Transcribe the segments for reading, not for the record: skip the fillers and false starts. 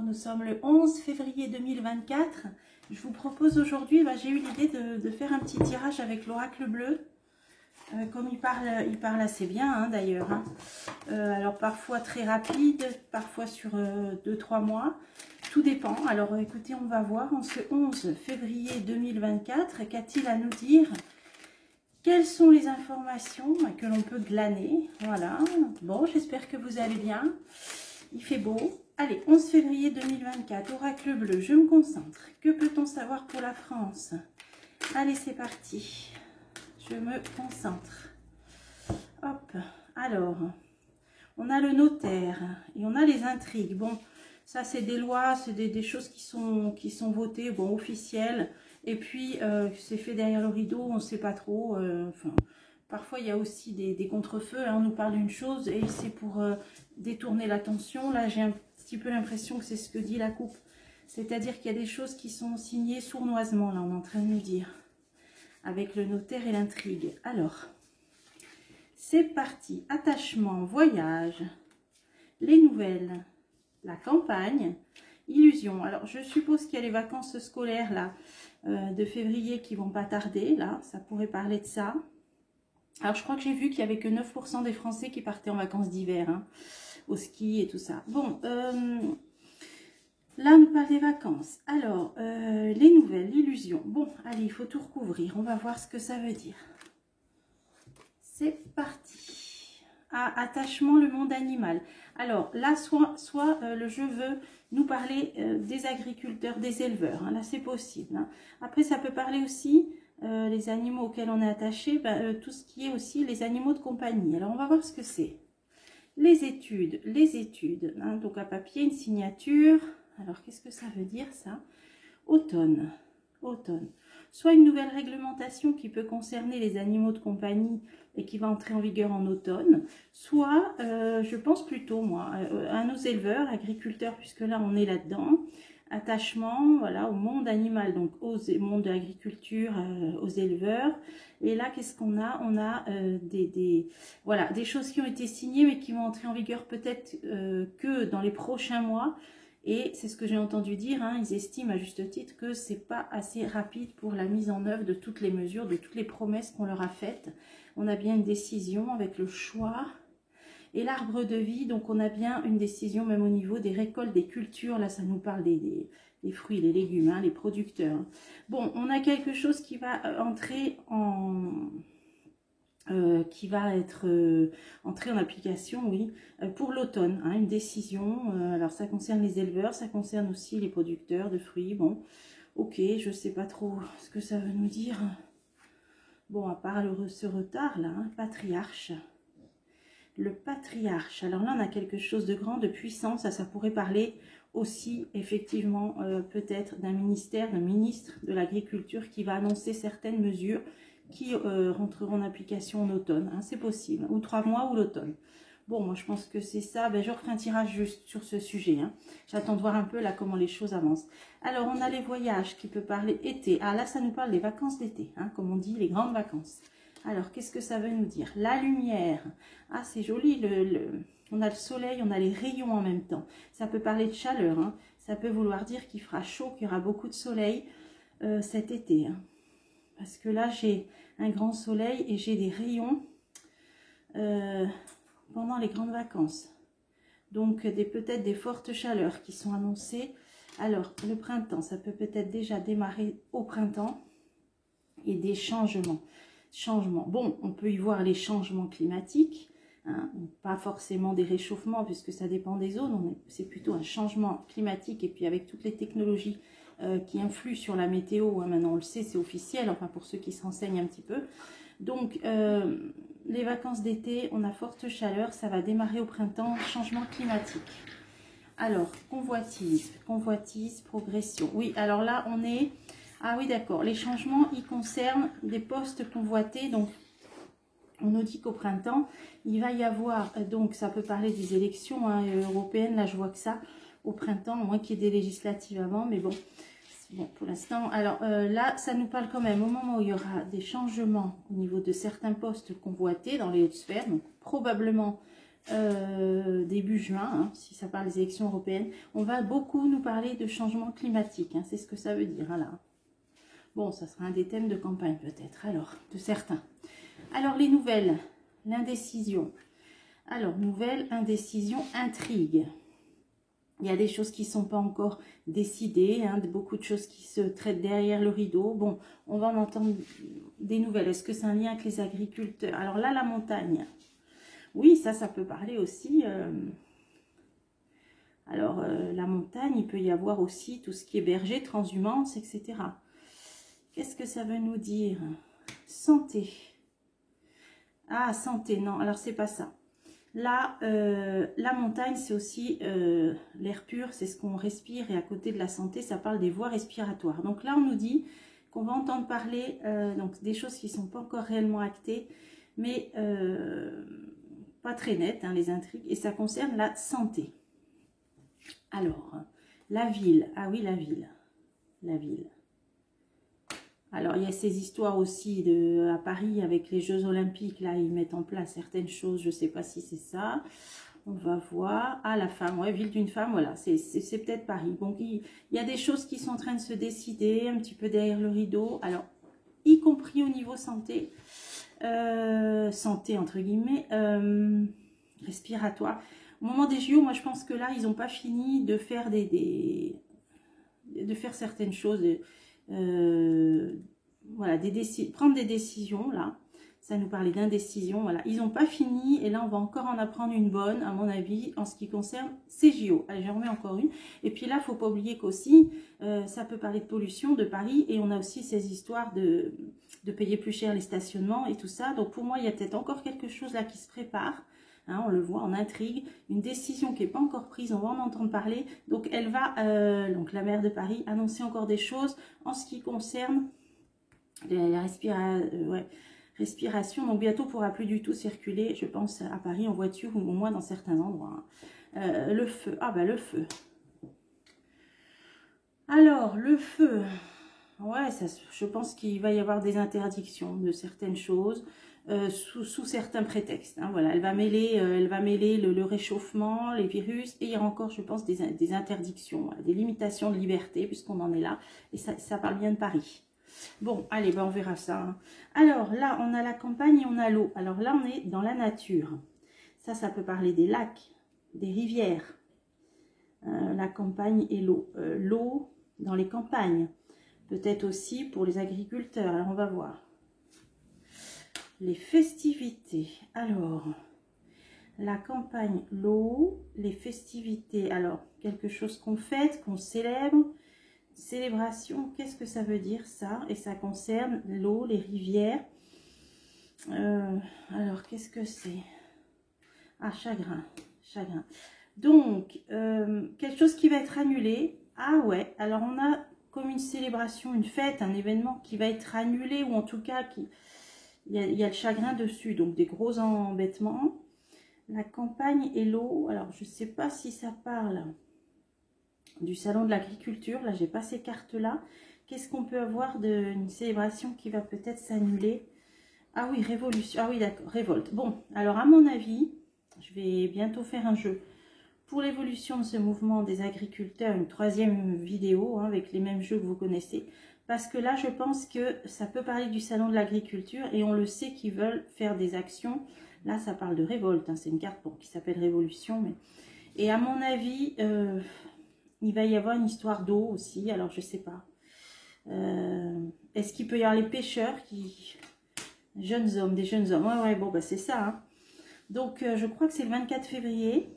nous sommes le 11 février 2024. Je vous propose aujourd'hui, j'ai eu l'idée de faire un petit tirage avec l'oracle bleu. Comme il parle assez bien d'ailleurs. Alors parfois très rapide, parfois sur 2-3 mois. Tout dépend. Alors écoutez, on va voir en ce 11 février 2024, qu'a-t-il à nous dire? Quelles sont les informations que l'on peut glaner? Voilà. Bon, j'espère que vous allez bien. Il fait beau. Allez, 11 février 2024, oracle bleu, je me concentre. Que peut-on savoir pour la France? Allez, c'est parti. Je me concentre. Hop. Alors, on a le notaire et on a les intrigues. Bon, ça c'est des lois, c'est des choses qui sont votées, bon, officielles. Et puis, c'est fait derrière le rideau, on ne sait pas trop. Enfin, parfois, il y a aussi des contre-feux. On nous parle d'une chose et c'est pour détourner l'attention. Là, j'ai un petit peu l'impression que c'est ce que dit la coupe. C'est-à-dire qu'il y a des choses qui sont signées sournoisement, là, on est en train de nous dire. Avec le notaire et l'intrigue. Alors, c'est parti. Attachement, voyage, les nouvelles, la campagne, illusion. Alors, je suppose qu'il y a les vacances scolaires, là, de février qui vont pas tarder, là. Ça pourrait parler de ça. Alors, je crois que j'ai vu qu'il y avait que 9% des Français qui partaient en vacances d'hiver, au ski et tout ça. Bon, là, on nous parle des vacances. Alors, les nouvelles, l'illusion. Bon, allez, il faut tout recouvrir. On va voir ce que ça veut dire. C'est parti. Ah, attachement, le monde animal. Alors, là, soit le jeu veut nous parler des agriculteurs, des éleveurs. Là, c'est possible. Après, ça peut parler aussi les animaux auxquels on est attaché, tout ce qui est aussi les animaux de compagnie. Alors, on va voir ce que c'est. Les études. Donc, à papier, une signature. Alors, qu'est-ce que ça veut dire, ça? Automne. Soit une nouvelle réglementation qui peut concerner les animaux de compagnie et qui va entrer en vigueur en automne. Soit, je pense plutôt, moi, à nos éleveurs, agriculteurs, puisque là, on est là-dedans. Attachement, voilà, au monde animal, donc au monde de l'agriculture, aux éleveurs. Et là, qu'est-ce qu'on a? On a voilà, des choses qui ont été signées, mais qui vont entrer en vigueur peut-être que dans les prochains mois. Et c'est ce que j'ai entendu dire, ils estiment à juste titre que c'est pas assez rapide pour la mise en œuvre de toutes les mesures, de toutes les promesses qu'on leur a faites. On a bien une décision avec le choix et l'arbre de vie, donc on a bien une décision même au niveau des récoltes, des cultures. Là, ça nous parle des fruits, des légumes, les producteurs. Bon, on a quelque chose qui va entrer en... qui va être entrée en application, oui, pour l'automne, une décision. Alors, ça concerne les éleveurs, ça concerne aussi les producteurs de fruits. Bon, ok, je ne sais pas trop ce que ça veut nous dire. Bon, à part ce retard-là, patriarche. Le patriarche. Alors là, on a quelque chose de grand, de puissant. Ça pourrait parler aussi, effectivement, peut-être d'un ministère, d'un ministre de l'Agriculture qui va annoncer certaines mesures qui rentreront en application en automne. C'est possible. Ou 3 mois ou l'automne. Bon, moi, je pense que c'est ça. Je referai un tirage juste sur ce sujet. J'attends de voir un peu là comment les choses avancent. Alors, on a les voyages qui peut parler été. Ah, là, ça nous parle des vacances d'été, comme on dit, les grandes vacances. Alors, qu'est-ce que ça veut nous dire? La lumière. Ah, c'est joli. On a le soleil, on a les rayons en même temps. Ça peut parler de chaleur. Ça peut vouloir dire qu'il fera chaud, qu'il y aura beaucoup de soleil cet été. Parce que là, j'ai un grand soleil et j'ai des rayons pendant les grandes vacances. Donc, peut-être des fortes chaleurs qui sont annoncées. Alors, le printemps, ça peut peut-être déjà démarrer au printemps. Et des changements. Bon, on peut y voir les changements climatiques. Pas forcément des réchauffements, puisque ça dépend des zones. C'est plutôt un changement climatique. Et puis, avec toutes les technologies qui influent sur la météo, maintenant on le sait, c'est officiel, enfin pour ceux qui se renseignent un petit peu. Donc les vacances d'été, on a forte chaleur, ça va démarrer au printemps, changement climatique. Alors, convoitise, progression. Oui, alors là on est... Ah oui, d'accord, les changements, ils concernent des postes convoités, donc on nous dit qu'au printemps, il va y avoir, donc ça peut parler des élections européennes, là je vois que ça, au printemps, à moins qu'il y ait des législatives avant, mais bon, pour l'instant. Alors là, ça nous parle quand même au moment où il y aura des changements au niveau de certains postes convoités dans les hautes sphères, donc probablement début juin, hein, si ça parle des élections européennes. On va beaucoup nous parler de changement climatique, hein, c'est ce que ça veut dire. Hein, là. Bon, ça sera un des thèmes de campagne peut-être, alors, de certains. Alors, les nouvelles, l'indécision. Alors, nouvelle, indécision, intrigue. Il y a des choses qui ne sont pas encore décidées, hein, beaucoup de choses qui se traitent derrière le rideau. Bon, on va en entendre des nouvelles. Est-ce que c'est un lien avec les agriculteurs? Alors là, la montagne. Oui, ça peut parler aussi. La montagne, il peut y avoir aussi tout ce qui est berger, transhumance, etc. Qu'est-ce que ça veut nous dire? Santé. Ah, santé, non, alors c'est pas ça. Là, la montagne, c'est aussi l'air pur, c'est ce qu'on respire. Et à côté de la santé, ça parle des voies respiratoires. Donc là, on nous dit qu'on va entendre parler donc des choses qui ne sont pas encore réellement actées, mais pas très nettes, hein, les intrigues. Et ça concerne la santé. Alors, la ville. Ah oui, la ville. La ville. Alors, il y a ces histoires aussi à Paris avec les Jeux Olympiques. Là, ils mettent en place certaines choses. Je ne sais pas si c'est ça. On va voir. Ah, la femme. Ouais, ville d'une femme. Voilà, c'est peut-être Paris. Donc, il y a des choses qui sont en train de se décider un petit peu derrière le rideau. Alors, y compris au niveau santé. Santé, entre guillemets. Respiratoire. Au moment des JO, moi, je pense que là, ils n'ont pas fini de faire de faire certaines choses. Voilà, prendre des décisions, là, ça nous parlait d'indécision, voilà, ils n'ont pas fini, et là, on va encore en apprendre une bonne, à mon avis, en ce qui concerne ces JO. Allez, j'en remets encore une, et puis là, il ne faut pas oublier qu'aussi, ça peut parler de pollution, de Paris, et on a aussi ces histoires de payer plus cher les stationnements, et tout ça, donc pour moi, il y a peut-être encore quelque chose là qui se prépare. Hein, on le voit en intrigue, une décision qui n'est pas encore prise, on va en entendre parler. Donc elle va, donc la maire de Paris, annoncer encore des choses en ce qui concerne la respiration. Donc bientôt, on ne pourra plus du tout circuler, je pense, à Paris en voiture ou au moins dans certains endroits. Hein. Le feu, ah bah le feu. Alors, le feu, ouais, je pense qu'il va y avoir des interdictions de certaines choses. Sous certains prétextes. Hein, voilà, elle va mêler le réchauffement, les virus, et il y a encore, je pense, des interdictions, voilà, des limitations de liberté, puisqu'on en est là, et ça parle bien de Paris. Bon, allez, ben on verra ça. Hein. Alors là, on a la campagne et on a l'eau. Alors là, on est dans la nature. Ça peut parler des lacs, des rivières, la campagne et l'eau. L'eau dans les campagnes, peut-être aussi pour les agriculteurs. Alors, on va voir. Les festivités, alors, la campagne, l'eau, les festivités, alors, quelque chose qu'on fête, qu'on célèbre, célébration, qu'est-ce que ça veut dire ça? Et ça concerne l'eau, les rivières, alors, qu'est-ce que c'est? Ah, chagrin, chagrin. Donc, quelque chose qui va être annulé, ah ouais, alors on a comme une célébration, une fête, un événement qui va être annulé, ou en tout cas qui... Il y a le chagrin dessus, donc des gros embêtements. La campagne et l'eau. Alors, je ne sais pas si ça parle du salon de l'agriculture. Là, j'ai pas ces cartes-là. Qu'est-ce qu'on peut avoir d'une célébration qui va peut-être s'annuler? Ah oui, révolution. Ah oui, d'accord, révolte. Bon, alors à mon avis, je vais bientôt faire un jeu pour l'évolution de ce mouvement des agriculteurs. Une troisième vidéo, hein, avec les mêmes jeux que vous connaissez. Parce que là, je pense que ça peut parler du salon de l'agriculture et on le sait qu'ils veulent faire des actions. Là, ça parle de révolte. Hein, c'est une carte qui s'appelle Révolution. Mais... Et à mon avis, il va y avoir une histoire d'eau aussi. Alors, je sais pas. Est-ce qu'il peut y avoir les pêcheurs qui... des jeunes hommes. Ouais, bon, bah c'est ça. Hein. Donc, je crois que c'est le 24 février.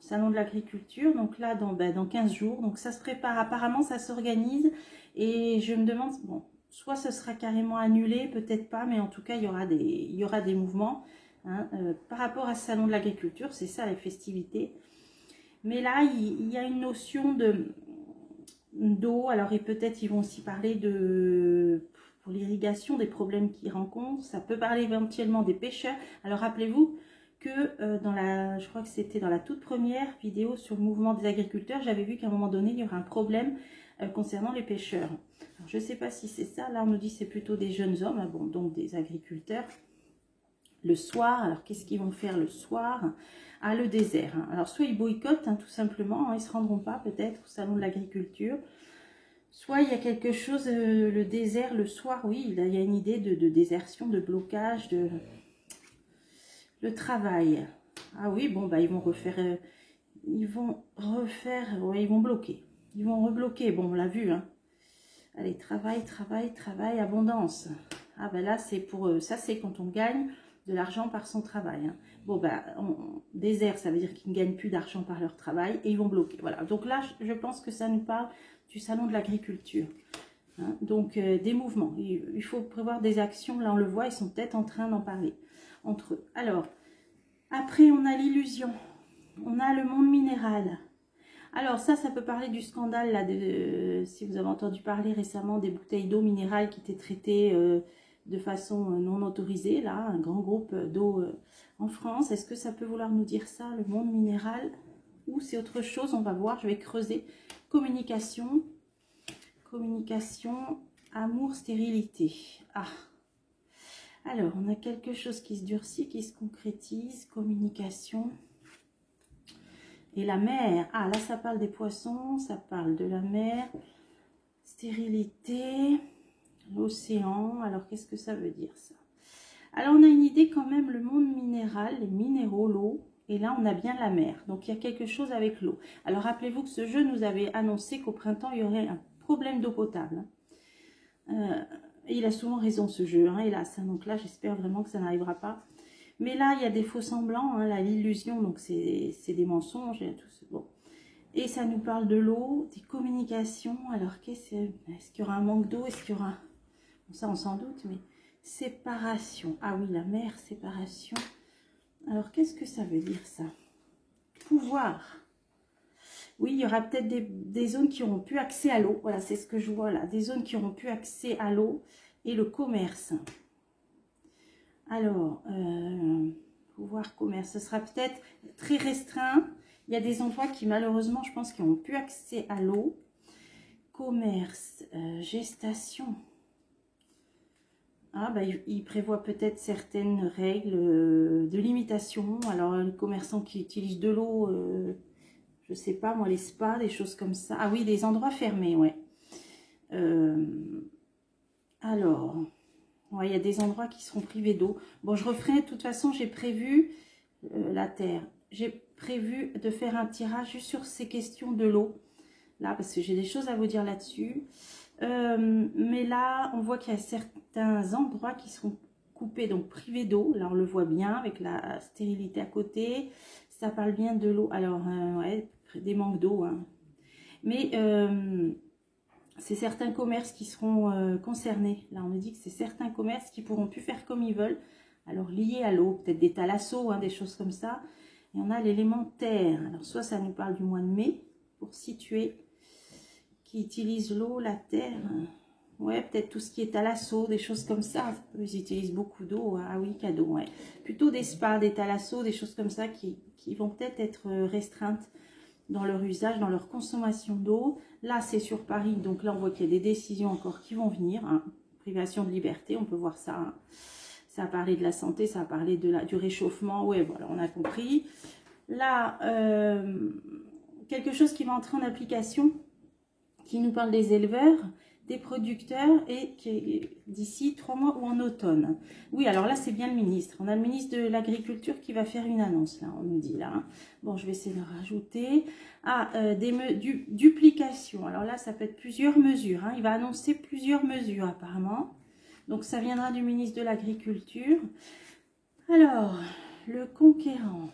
Salon de l'agriculture, donc là dans 15 jours, donc ça se prépare, apparemment ça s'organise, et je me demande, bon, soit ce sera carrément annulé, peut-être pas, mais en tout cas il y aura des mouvements, hein, par rapport à ce salon de l'agriculture, c'est ça les festivités, mais là il y a une notion d'eau, alors et peut-être ils vont aussi parler pour l'irrigation, des problèmes qu'ils rencontrent, ça peut parler éventuellement des pêcheurs, alors rappelez-vous, que je crois que c'était dans la toute première vidéo sur le mouvement des agriculteurs, j'avais vu qu'à un moment donné, il y aurait un problème concernant les pêcheurs. Alors, je ne sais pas si c'est ça, là on nous dit c'est plutôt des jeunes hommes, bon, donc des agriculteurs. le soir. Alors, qu'est-ce qu'ils vont faire le soir? Ah, le désert. Hein. Alors, soit ils boycottent, hein, tout simplement. Hein, ils ne se rendront pas, peut-être, au salon de l'agriculture. Soit il y a quelque chose, le désert, le soir, oui, il y a une idée de désertion, de blocage, le travail. Ah oui, bon, bah, ils vont refaire, ouais, ils vont bloquer. Ils vont rebloquer, bon, on l'a vu, hein. Allez, travail, travail, travail, abondance. Ah ben là, c'est pour ça, c'est quand on gagne de l'argent par son travail. Hein. Bon, ben, désert, ça veut dire qu'ils ne gagnent plus d'argent par leur travail et ils vont bloquer. Voilà, donc là, je pense que ça nous parle du salon de l'agriculture. Hein. Donc, des mouvements. Il faut prévoir des actions. Là, on le voit, ils sont peut-être en train d'en parler entre eux. Alors, après, on a l'illusion. On a le monde minéral. Alors ça peut parler du scandale, là, si vous avez entendu parler récemment des bouteilles d'eau minérale qui étaient traitées de façon non autorisée, là, un grand groupe d'eau en France. Est-ce que ça peut vouloir nous dire ça, le monde minéral? Ou c'est autre chose? On va voir, je vais creuser. Communication, amour, stérilité. Ah, alors on a quelque chose qui se durcit, qui se concrétise, communication. Et la mer, ah là ça parle des poissons, ça parle de la mer, stérilité, l'océan. Alors qu'est-ce que ça veut dire ça? Alors on a une idée quand même, le monde minéral, les minéraux, l'eau, et là on a bien la mer. Donc il y a quelque chose avec l'eau. Alors rappelez-vous que ce jeu nous avait annoncé qu'au printemps il y aurait un problème d'eau potable. Et il a souvent raison ce jeu, hein, hélas. Donc là j'espère vraiment que ça n'arrivera pas. Mais là, il y a des faux semblants, hein, l'illusion, donc c'est des mensonges. Et tout ce, bon. Et ça nous parle de l'eau, des communications. Alors, est-ce qu'il y aura un manque d'eau? Est-ce qu'il y aura... Bon, ça, on s'en doute, mais... Séparation. Ah oui, la mer, séparation. Alors, qu'est-ce que ça veut dire, ça? Pouvoir. Oui, il y aura peut-être des zones qui auront plus accès à l'eau. Voilà, c'est ce que je vois là. Des zones qui auront plus accès à l'eau et le commerce. Alors, pouvoir commerce, ce sera peut-être très restreint. Il y a des endroits qui, malheureusement, je pense, qui n'ont plus accès à l'eau. Commerce, gestation. Ah, bah, il prévoit peut-être certaines règles de limitation. Alors, les commerçants qui utilisent de l'eau, je ne sais pas, moi, les spas, des choses comme ça. Ah oui, des endroits fermés, ouais. Alors... Ouais, il y a des endroits qui seront privés d'eau. Bon, je referai, de toute façon, j'ai prévu, la terre, j'ai prévu de faire un tirage juste sur ces questions de l'eau. Là, parce que j'ai des choses à vous dire là-dessus. Mais là, on voit qu'il y a certains endroits qui seront coupés, donc privés d'eau. Là, on le voit bien avec la stérilité à côté. Ça parle bien de l'eau. Alors, ouais, des manques d'eau. Hein. Mais... c'est certains commerces qui seront concernés. Là, on nous dit que c'est certains commerces qui pourront plus faire comme ils veulent. Alors, liés à l'eau, peut-être des thalassos, hein, des choses comme ça. Et on a l'élément terre. Alors, soit ça nous parle du mois de mai, pour situer, qui utilise l'eau, la terre. Ouais, peut-être tout ce qui est thalassos, des choses comme ça. Ils utilisent beaucoup d'eau. Ah oui, cadeau, ouais. Plutôt des spas, des thalassos, des choses comme ça qui vont peut-être être restreintes dans leur usage, dans leur consommation d'eau. Là, c'est sur Paris, donc là, on voit qu'il y a des décisions encore qui vont venir. Hein. Privation de liberté, on peut voir ça. Hein. Ça a parlé de la santé, ça a parlé du réchauffement. Ouais, voilà, on a compris. Là, quelque chose qui va entrer en application, qui nous parle des éleveurs, des producteurs et qui d'ici 3 mois ou en automne. Oui, alors là, c'est bien le ministre. On a le ministre de l'Agriculture qui va faire une annonce, là, on nous dit là. Hein. Bon, je vais essayer de le rajouter. Ah, duplication. Alors là, ça peut être plusieurs mesures. Hein. Il va annoncer plusieurs mesures, apparemment. Donc, ça viendra du ministre de l'Agriculture. Alors, le conquérant.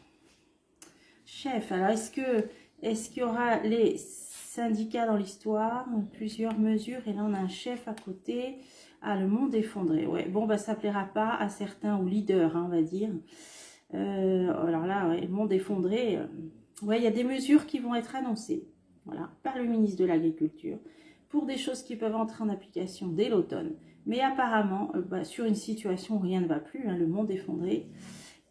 Chef, alors est-ce qu'il y aura les syndicats dans l'histoire, plusieurs mesures, et là on a un chef à côté. Ah, le monde effondré, ouais, bon bah ça plaira pas à certains, ou leaders, hein, on va dire. Alors là, ouais, le monde effondré, ouais, il y a des mesures qui vont être annoncées, voilà, par le ministre de l'Agriculture, pour des choses qui peuvent entrer en application dès l'automne, mais apparemment, sur une situation où rien ne va plus, hein, le monde effondré.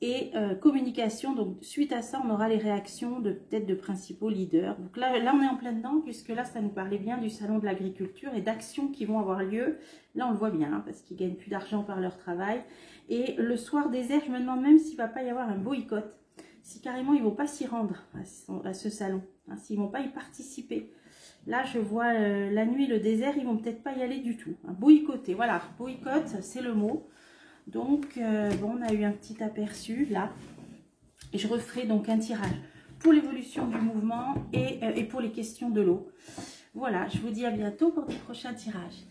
Et communication, donc suite à ça, on aura les réactions de peut-être de principaux leaders. Donc là, on est en plein dedans, puisque là, ça nous parlait bien du salon de l'agriculture et d'actions qui vont avoir lieu. Là, on le voit bien, hein, parce qu'ils gagnent plus d'argent par leur travail. Et le soir désert, je me demande même s'il ne va pas y avoir un boycott. Si carrément, ils ne vont pas s'y rendre à ce salon, hein, s'ils ne vont pas y participer. Là, je vois la nuit, le désert, ils ne vont peut-être pas y aller du tout. Hein. Boycotter, voilà, boycott, c'est le mot. Donc, bon, on a eu un petit aperçu là. Et je referai donc un tirage pour l'évolution du mouvement et pour les questions de l'eau. Voilà, je vous dis à bientôt pour des prochains tirages.